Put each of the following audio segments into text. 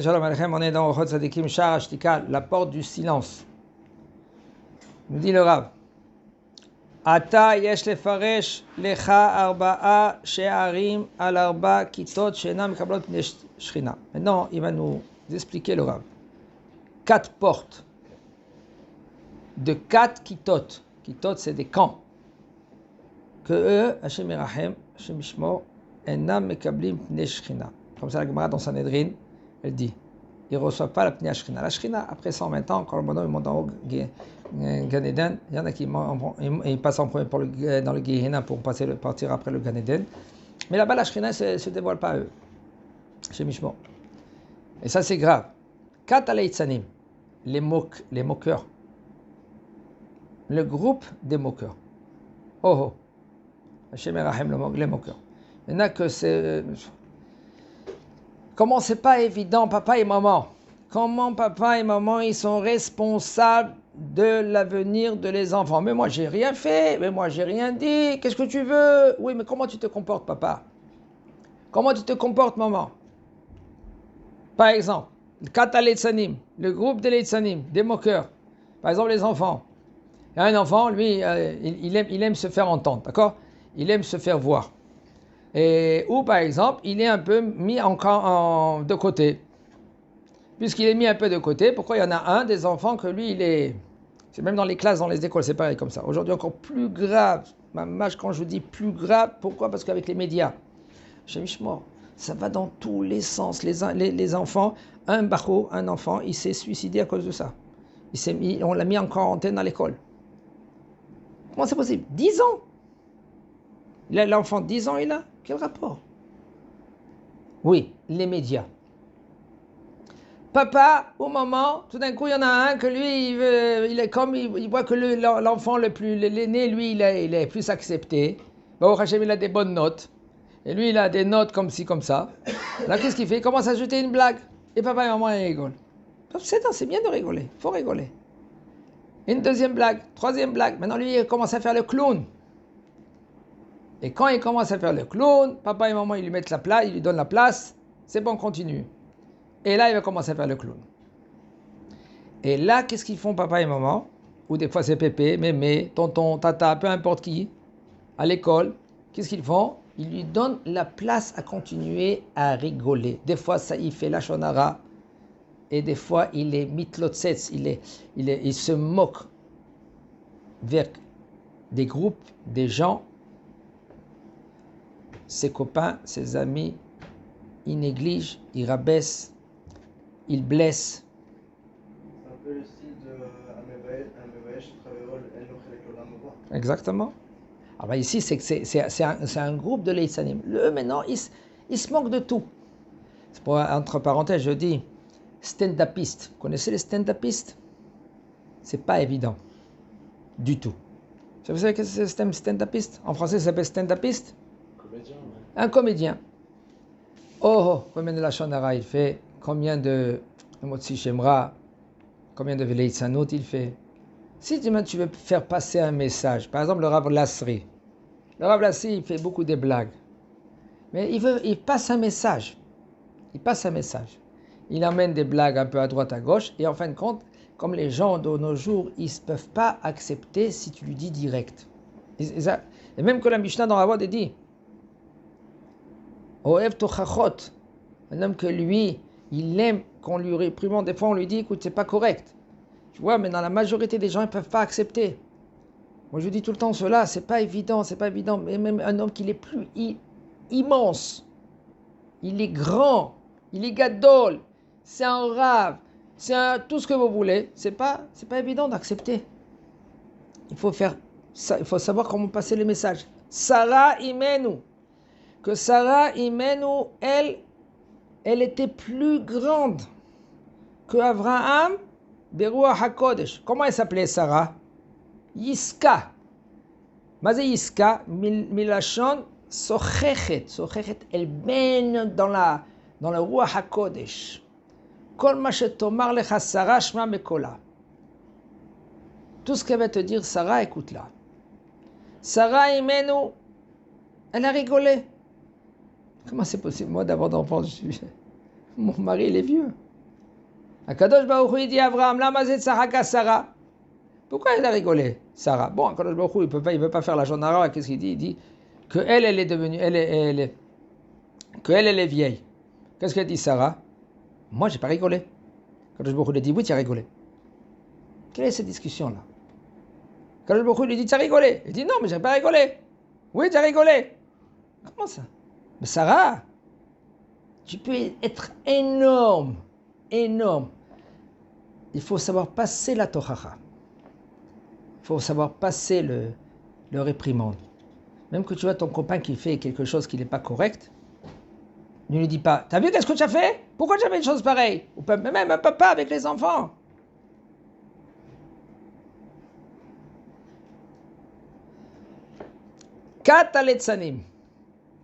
Shalom Aleichem, on est dans Orchot Tzadikim Sha'ar HaShtika, la porte du silence. Nous dit le Rav. Ata yesh lefaresh lecha arba'a she'arim al arba kitot she'enam mekablot pnei shechina. Maintenant, il va nous expliquer le Rav. 4 portes de 4 kitot. Kitot, c'est des camps. Que eux, Hashem Yerachem, Hashem Yishmor, enam mekablim pnei shechina. Comme ça, la Gemara dans Sanhedrin, elle dit, ils ne reçoivent pas la pnei shechina. La shechina, après 120 ans, quand le bonhomme monte en haut, Gan Eden, il y en a qui passent en premier dans le Gehenna pour partir après le Gan Eden. Mais là-bas, la shechina ne se dévoile pas à eux. Chez Mishmor. Et ça, c'est grave. Kat aleitzanim, les moqueurs. Le groupe des moqueurs. Oh oh. Hashem Yerachem, les moqueurs. Il y en a que c'est... Comment c'est pas évident, papa et maman? Comment papa et maman, ils sont responsables de l'avenir de les enfants? Mais moi, j'ai rien fait. Mais moi, j'ai rien dit. Qu'est-ce que tu veux? Oui, mais comment tu te comportes, papa? Comment tu te comportes, maman? Par exemple, le Kata Leitzanim, le groupe des Leitzanim, des moqueurs. Par exemple, les enfants. Il y a un enfant, lui, il aime se faire entendre, d'accord? Il aime se faire voir. Ou par exemple, il est un peu mis encore de côté. Puisqu'il est mis un peu de côté, pourquoi il y en a un des enfants que lui, c'est même dans les classes, dans les écoles, c'est pareil comme ça. Aujourd'hui, encore plus grave. Quand je vous dis plus grave, pourquoi? Parce qu'avec les médias, ça va dans tous les sens. Les enfants, un enfant, il s'est suicidé à cause de ça. On l'a mis en quarantaine à l'école. Comment c'est possible? 10 ans. L'enfant, 10 ans, il a? Quel rapport? Oui, les médias. Papa ou maman, tout d'un coup, il y en a un que lui, il voit que l'enfant l'aîné, lui, il est plus accepté. Bon, Hachem, il a des bonnes notes. Et lui, il a des notes comme ci, comme ça. Là, qu'est-ce qu'il fait? Il commence à jeter une blague. Et papa et maman, ils rigolent. C'est bien de rigoler. Il faut rigoler. Une deuxième blague, troisième blague. Maintenant, lui, il commence à faire le clown. Et quand il commence à faire le clown, papa et maman, ils lui donnent la place. C'est bon, continue. Et là, il va commencer à faire le clown. Et là, qu'est-ce qu'ils font, papa et maman? Ou des fois, c'est pépé, mémé, tonton, tata, peu importe qui, à l'école. Qu'est-ce qu'ils font? Ils lui donnent la place à continuer à rigoler. Des fois, ça, il fait la shonara. Et des fois, il est mitlotzets, il se moque vers des groupes, des gens, ses copains, ses amis. Il néglige, il rabaisse, il blesse. C'est un peu le style de Amevaesh, Traverol, El Nochelek Olam Haba. Exactement. Ah ben ici, c'est un groupe de Leitzanim. Eux, maintenant, ils se moquent de tout. Entre parenthèses, je dis, stand-upiste. Vous connaissez les stand-upistes? C'est pas évident. Du tout. Vous savez que c'est un stand-upiste? En français, ça s'appelle stand-upiste? Comédien, ouais. Un comédien. Combien de la Shonara il fait? Combien de Motzi Shemra? Combien de Veleitzanot il fait? Si tu veux faire passer un message, par exemple le Rav Lassri. Le Rav Lassri, il fait beaucoup de blagues. Mais il passe un message. Il passe un message. Il amène des blagues un peu à droite, à gauche. Et en fin de compte, comme les gens de nos jours, ils ne peuvent pas accepter si tu lui dis direct. Et même que la Mishnah dans Avot, elle dit Oev tochachot. Un homme que lui, il aime qu'on lui réprimande. Des fois, on lui dit, écoute, c'est pas correct. Tu vois, mais dans la majorité des gens, ils ne peuvent pas accepter. Moi, je dis tout le temps cela, c'est pas évident. Mais même un homme qui est plus immense, il est grand, il est gadol, c'est un rave, tout ce que vous voulez. C'est pas évident d'accepter. Il faut savoir comment passer les messages. Sarah Imenu. Que Sarah Imenu, elle était plus grande que Abraham Beruach HaKodesh. Comment elle s'appelait Sarah? Yiska. Mazé Yiska, Milachon Sochechet. Sochechet, elle baigne dans le Ruach HaKodesh. Kol ma shetomar lecha Sarah shma mekola. Tout ce qu'elle va te dire, Sarah, écoute-la. Sarah Imenu, elle a rigolé. Comment c'est possible, moi, d'avoir d'enfants? Mon mari, il est vieux. Akadosh Baruch Hu, il dit à Abraham, lama zet tzahaka Sarah. Pourquoi elle a rigolé, Sarah? Bon, Akadosh Baruch Hu, il veut pas faire la shonara. Qu'est-ce qu'il dit? Il dit que elle est devenue, elle est vieille. Qu'est-ce qu'elle dit, Sarah? Moi, j'ai pas rigolé. Akadosh Baruch Hu lui dit, oui, tu as rigolé. Quelle est cette discussion-là? Akadosh Baruch Hu lui dit, tu as rigolé. Il dit, non, mais j'ai pas rigolé. Oui, tu as rigolé. Comment ça? Mais Sarah, tu peux être énorme. Il faut savoir passer la tochacha. Il faut savoir passer le réprimande. Même que tu vois ton copain qui fait quelque chose qui n'est pas correct, ne lui dis pas, t'as vu qu'est-ce que tu as fait? Pourquoi tu as fait une chose pareille? Ou même un papa avec les enfants. Kat aletzanim.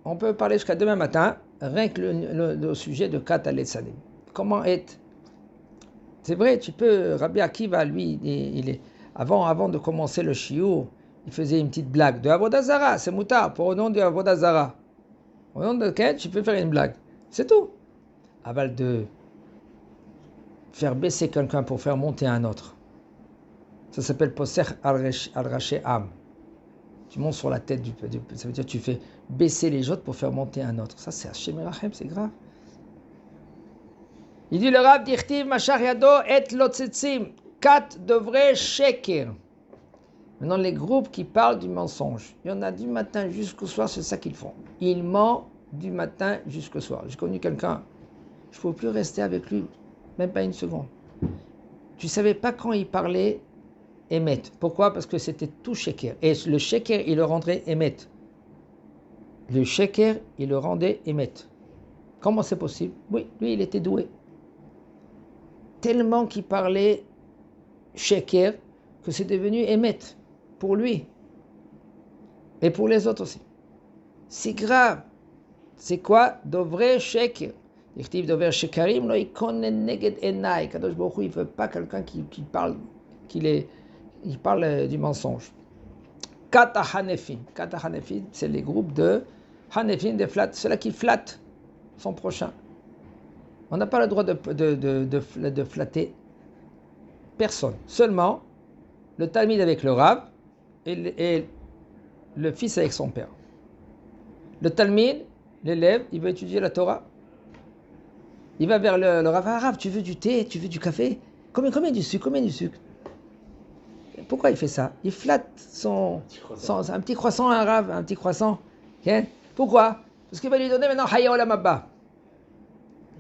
On peut parler jusqu'à demain matin, rien que le sujet de Kat aletzanim. Comment être? C'est vrai, tu peux. Rabbi Akiva, lui, il est avant de commencer le shiur, il faisait une petite blague de Avodah Zara, c'est moutard, pour au nom de Avodah Zara. Au nom de lequel tu peux faire une blague. C'est tout. Aval de faire baisser quelqu'un pour faire monter un autre. Ça s'appelle Poser al-Raché Am. Tu montes sur la tête ça veut dire que tu fais baisser les autres pour faire monter un autre. Ça, c'est Hashem Elachem, c'est grave. Il dit le Rav Dichtiv Mashar Yado et Lotzitzim. 4 de vrais sheker. Maintenant, les groupes qui parlent du mensonge. Il y en a du matin jusqu'au soir, c'est ça qu'ils font. Ils mentent du matin jusqu'au soir. J'ai connu quelqu'un, je ne pouvais plus rester avec lui, même pas une seconde. Tu ne savais pas quand il parlait émet. Pourquoi? Parce que c'était tout sheker. Et le sheker, il le rendrait émet. Le sheker, il le rendait émet. Comment c'est possible? Oui, lui, il était doué. Tellement qu'il parlait sheker que c'est devenu émet pour lui et pour les autres aussi. C'est grave. C'est quoi? Dovre sheker. L'écriture Dover shekarim lo ikonen neged enai. Kadosh Baruch Hu, il ne veut pas quelqu'un qui parle du mensonge. Kata hanefin. Kata hanefin, c'est les groupes de hanefin, de flat, ceux-là qui flattent son prochain. On n'a pas le droit de flatter personne. Seulement le talmid avec le rav et le fils avec son père. Le talmid, l'élève, il veut étudier la Torah. Il va vers le rav. Ah, rav, tu veux du thé? Tu veux du café? Combien du sucre? Combien du sucre? Pourquoi il fait ça? Il flatte un petit croissant à un rav, un petit croissant. Okay? Pourquoi? Parce qu'il va lui donner maintenant Haya Olam Haba.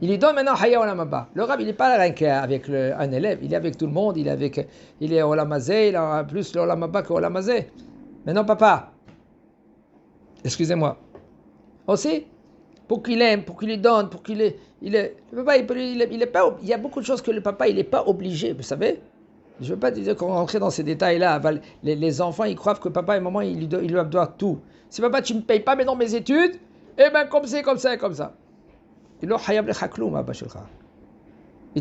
Il lui donne maintenant Haya Olam Haba. Le rav, il n'est pas rien qu'avec un élève, il est avec tout le monde, il est Olam Hazeh, il a plus l'Olam Haba que Olam Hazeh. Maintenant, papa, excusez-moi, aussi, pour qu'il aime, pour qu'il lui donne, pour qu'il est, le papa, il est pas, il y a beaucoup de choses que le papa, il n'est pas obligé, vous savez. Je ne veux pas dire qu'on rentre dans ces détails-là. Les enfants, ils croient que papa et maman, ils lui doivent tout. Si papa, tu ne me payes pas maintenant mes études, eh bien, comme ça, comme ça, comme ça. Il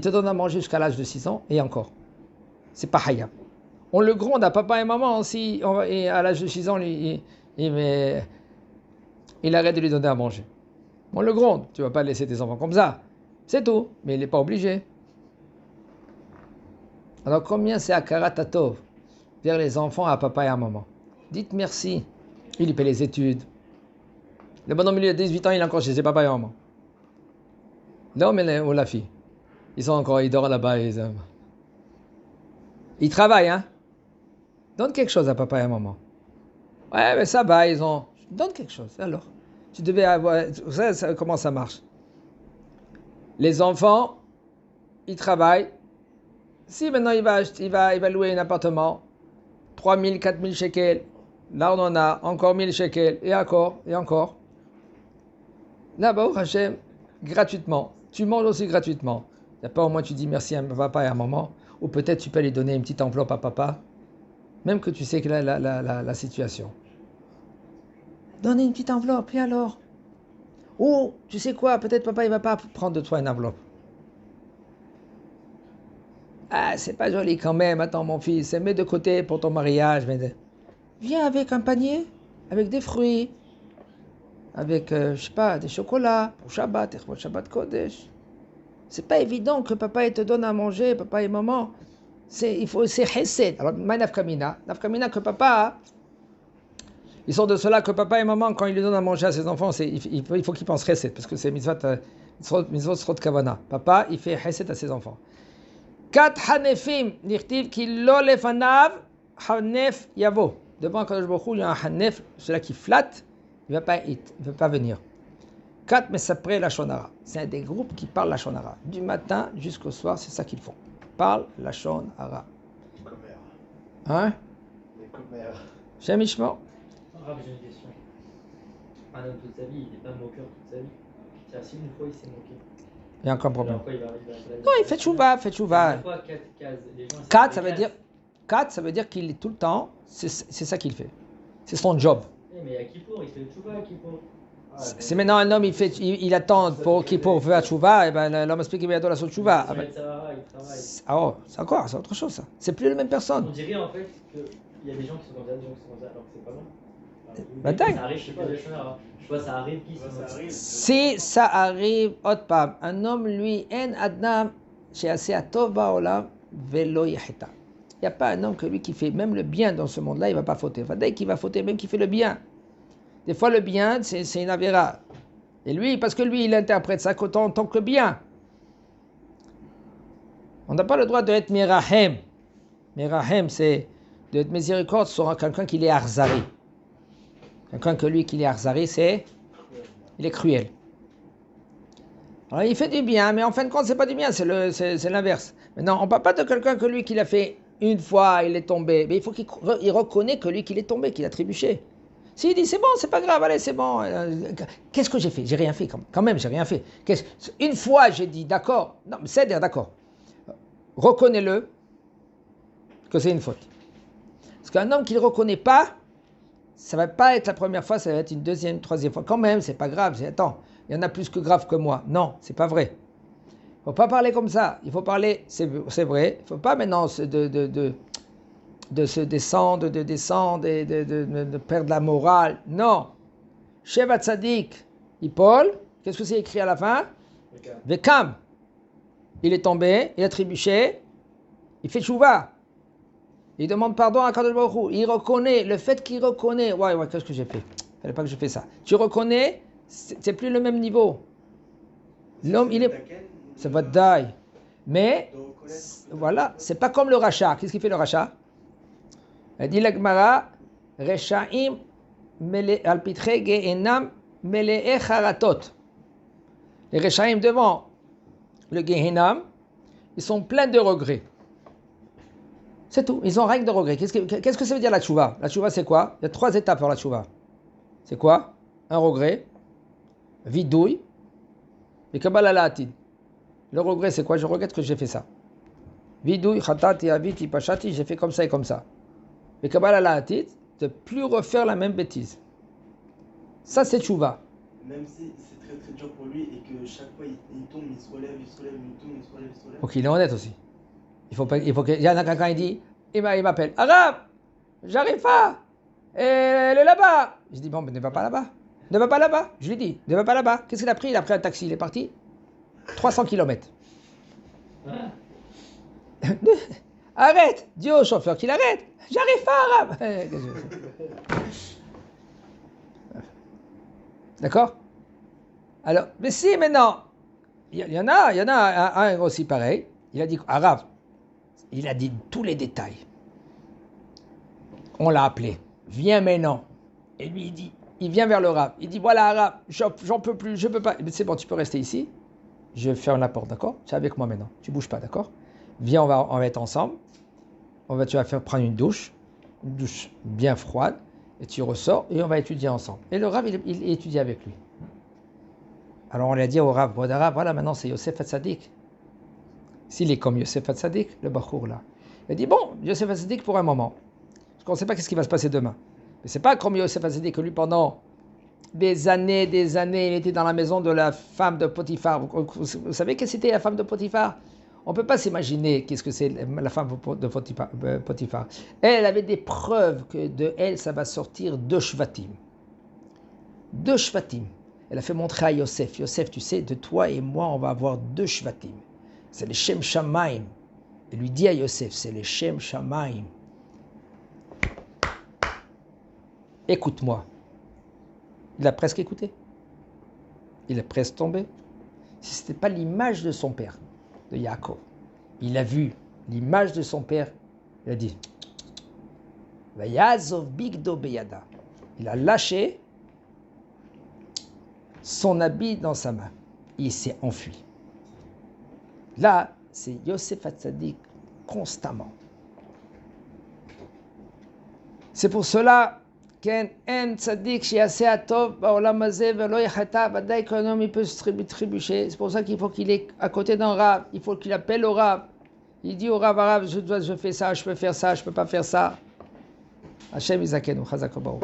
te donne à manger jusqu'à l'âge de 6 ans, et encore. C'est pas hayab. On le gronde à papa et maman, et à l'âge de 6 ans, il arrête de lui donner à manger. On le gronde. Tu ne vas pas laisser tes enfants comme ça. C'est tout. Mais il n'est pas obligé. Alors combien c'est Akarat Tov vers les enfants à papa et à maman? Dites merci. Il paie les études. Le bonhomme, il a 18 ans, il est encore chez ses papa et maman. L'homme ou la fille. Ils dorment là-bas. Ils travaillent, hein. Donne quelque chose à papa et à maman. Ouais, mais ça va, donne quelque chose. Alors, tu devais avoir... comment ça marche? Les enfants, ils travaillent. Si maintenant il va louer un appartement, 3 000, 4 000 shekels, là on en a encore 1 000 shekels, et encore. Là-bas, au Hachem, gratuitement. Tu manges aussi gratuitement. Il n'y a pas au moins tu dis merci à papa et à maman, ou peut-être tu peux lui donner une petite enveloppe à papa, même que tu sais que la situation. Donne une petite enveloppe, et alors? Ou, tu sais quoi, peut-être papa il ne va pas prendre de toi une enveloppe. Ah, c'est pas joli quand même, attends mon fils, mets de côté pour ton mariage. Viens avec un panier, avec des fruits, avec, je sais pas, des chocolats, pour Shabbat, Shabbat Kodesh. C'est pas évident que papa il te donne à manger, papa et maman. C'est chesed. Alors, ma nafkamina que papa, ils sont de cela que papa et maman, quand ils lui donnent à manger à ses enfants, il faut qu'ils pensent chesed, parce que c'est mitzvot srot kavana. Papa, il fait chesed à ses enfants. Kat hanefim, nirtiv ki lo lefanav, hanef yavo. Devant Kadosh Baruch Hu, il y a un hanef, celui qui flatte, il ne va pas venir. Kat mesaprei lashon hara. C'est un des groupes qui parlent lashon hara. Du matin jusqu'au soir, c'est ça qu'ils font. Parle lashon hara. Hein? Les commères. Shem Ishmo. Rav, j'ai une question. Un homme toute sa vie, il n'est pas moqueur toute sa vie. C'est-à-dire, si une fois il s'est moqué, Il y a encore un problème. alors quoi, il va Non, il fait tchouva, fait tchouva. Des fois, 4 cases. Les gens, 4, ça veut dire qu'il est tout le temps, c'est ça qu'il fait. C'est son job. Mais à Kippour, il fait le tchouva à Kippour. C'est maintenant un homme, il attend pour faire tchouva, et ben l'homme explique qu'il va attendre la son tchouva. Il travaille. Ah oh, c'est encore, c'est autre chose ça. C'est plus la même personne. On dirait en fait qu'il y a des gens qui sont comme ça, des gens qui sont comme ça, alors que c'est pas bon. Bah, dingue. Ça arrive, je sais pas, je vois, ça arrive qui Ça arrive. Si ça arrive, un homme, lui, en adam, chez assez atov baolam, velo yacheta. Il n'y a pas un homme que lui qui fait même le bien dans ce monde-là, il ne va pas fauter. Dès qu'il va fauter, même qui fait le bien. Des fois, le bien, c'est une avéra. Et lui, parce que lui, il interprète ça en tant que bien. On n'a pas le droit d'être mirahem. Mirahem, c'est d'être miséricorde sur quelqu'un qui est arzari. Quelqu'un que lui qui est arzari, il est cruel. Alors il fait du bien, mais en fin de compte, c'est pas du bien, c'est l'inverse. Maintenant, on ne parle pas de quelqu'un que lui qui l'a fait une fois, il est tombé. Mais il faut qu'il reconnaisse que lui qu'il est tombé, qu'il a trébuché. S'il dit c'est bon, c'est pas grave, allez, c'est bon. Qu'est-ce que j'ai fait? J'ai rien fait quand même, j'ai rien fait. Une fois, j'ai dit d'accord. Non, mais c'est d'accord. Reconnais-le que c'est une faute. Parce qu'un homme qui ne le reconnaît pas, ça ne va pas être la première fois, ça va être une deuxième, troisième fois. Quand même, c'est pas grave. Attends, il y en a plus que grave que moi. Non, c'est pas vrai. Il ne faut pas parler comme ça. Il faut parler, c'est vrai. Il ne faut pas maintenant se descendre, de perdre la morale. Non. Sheva Tzadik, Paul, qu'est-ce que c'est écrit à la fin? Vekam. Il est tombé, il a trébuché, il fait tchouva. Il demande pardon à Kadosh Baruch Hu. Il reconnaît, le fait qu'il reconnaît, ouais, qu'est-ce que j'ai fait? Il fallait pas que je fasse ça. Tu reconnais, c'est plus le même niveau. L'homme, il est, ça va te die. Mais, voilà, c'est pas comme le rachat. Qu'est-ce qu'il fait le rachat? Il dit la Gemara, Reshaim alpitre gehenam mele'e charatot. Les Reshaim devant le Gehenam, ils sont pleins de regrets. C'est tout. Ils ont rien de regrets. Qu'est-ce que ça veut dire la tchouva? La tchouva, c'est quoi? Il y a 3 étapes pour la tchouva. C'est quoi? Un regret, vidouille, et kabbalah la'atid. Le regret, c'est quoi? Je regrette que j'ai fait ça. Vidouille, chatati, aviti, pachati, j'ai fait comme ça et comme ça. Et kabbalah la'atid, de plus refaire la même bêtise. Ça, c'est tchouva. Même si c'est très très dur pour lui et que chaque fois il tombe, il se relève, il tombe, il se relève, il se relève. Donc il est honnête aussi. Il y en a quelqu'un qui dit, il m'appelle, Arabe, j'arrive pas, elle est là-bas. Je dis, bon, mais ne va pas là-bas. Ne va pas là-bas. Je lui dis, ne va pas là-bas. Qu'est-ce qu'il a pris? Il a pris un taxi, il est parti 300 km. Arrête, dis au chauffeur qu'il arrête. J'arrive pas, Arabe. D'accord? Alors, mais si maintenant, il y en a un aussi pareil, il a dit, Arabe, il a dit tous les détails. On l'a appelé, viens maintenant. Et lui, il vient vers le Rav. Il dit, voilà, Arabe, j'en peux plus, je peux pas. C'est bon, tu peux rester ici. Je ferme la porte, d'accord? Tu es avec moi maintenant, tu bouges pas, d'accord? Viens, on va être ensemble. Tu vas prendre une douche bien froide, et tu ressors, et on va étudier ensemble. Et le Rav, il étudie avec lui. Alors on lui a dit au Rav, voilà, maintenant c'est Yosef Hatzadik. S'il est comme Yosef Hatzadik, le Bachour là. Il a dit, bon, Yosef Hatzadik pour un moment. Parce qu'on ne sait pas ce qui va se passer demain. Mais c'est pas comme Yosef Hatzadik que lui, pendant des années, il était dans la maison de la femme de Potiphar. Vous savez que c'était la femme de Potiphar? On ne peut pas s'imaginer qu'est-ce que c'est la femme de Potiphar. Elle avait des preuves que de elle, ça va sortir 2 shvatim. 2 shvatim. Elle a fait montrer à Yosef. Yosef, tu sais, de toi et moi, on va avoir 2 shvatim. C'est les Shem Shamaim. Elle lui dit à Yosef, c'est les Shem Shamaim. Écoute-moi. Il a presque écouté. Il est presque tombé. Si ce n'était pas l'image de son père, de Yaakov, il a vu l'image de son père, il a dit Vayazov bigdo beyada. Il a lâché son habit dans sa main. Il s'est enfui. Là, c'est Yosef Hatzadik constamment. C'est pour cela qu'en tzaddik shiaseh atov ba'olam hazeh velo yachata, vadaï qu'un homme il peut se trébucher. C'est pour ça qu'il faut qu'il est à côté d'un rave. Il faut qu'il appelle au rave. Il dit au rave, je fais ça, je peux faire ça, je peux pas faire ça. Hashem Yizakenu, Chazak Baruch.